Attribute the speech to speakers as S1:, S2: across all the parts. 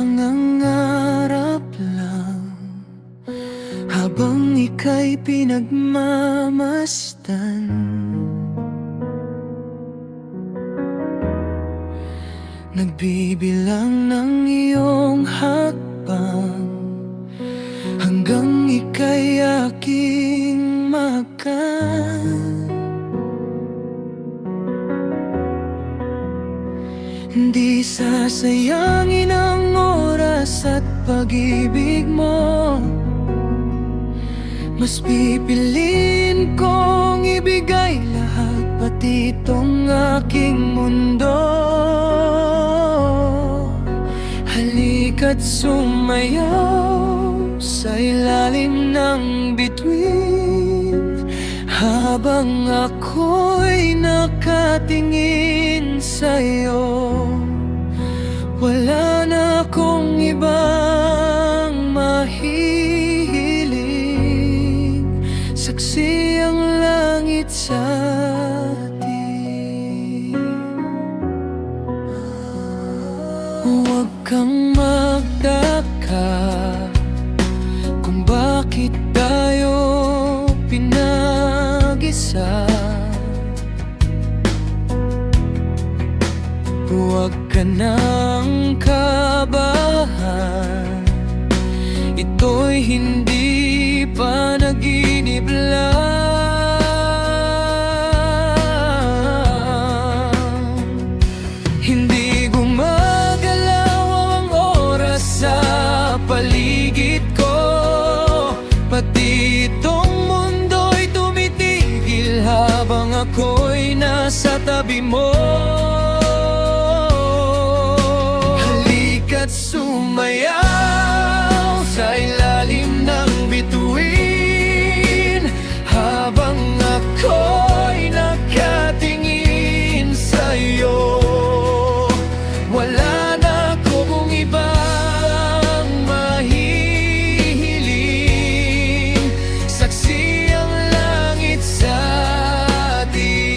S1: nangangarap lang habang ika'y pinagmamasdan. Nagbibilang ng iyong hakbang hanggang ika'y aking makan. Hindi sasayangin ang oras at pag-ibig mo. Mas pipiliin kong ibigay lahat, pati itong aking mundo. Halika't sumayaw sa ilalim ng bituin habang ako'y nakatingin sa'yo. Wala na akong ibang mahihiling, saksi ang langit sa atin. Huwag kang magtaka kung bakit tayo pinag-isa. Huwag ka nang kabahan, ito'y hindi panaginip lang. Hindi gumagalaw ang oras sa paligid ko, pati itong mundo'y tumitigil habang ako'y nasa tabi mo. Halika't sumayaw sa ilalim ng bituin habang ako'y nakatingin sa'yo. Wala na akong ibang mahihiling, saksi ang langit sa atin.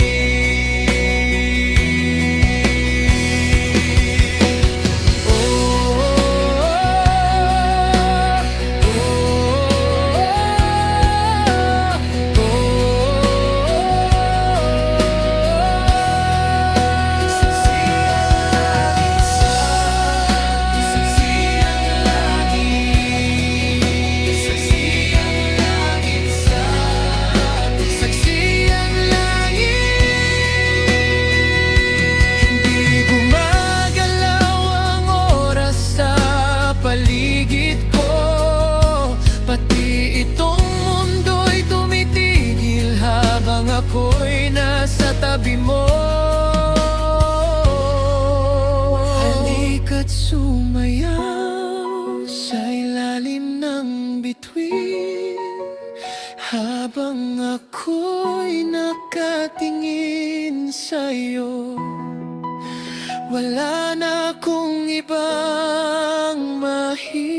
S1: Ako'y nasa tabi mo. Halika't sumayaw sa ilalim ng bituin habang ako'y nakatingin sa'yo. Wala na akong ibang mahihiling,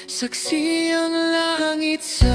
S1: saksi ang langit sa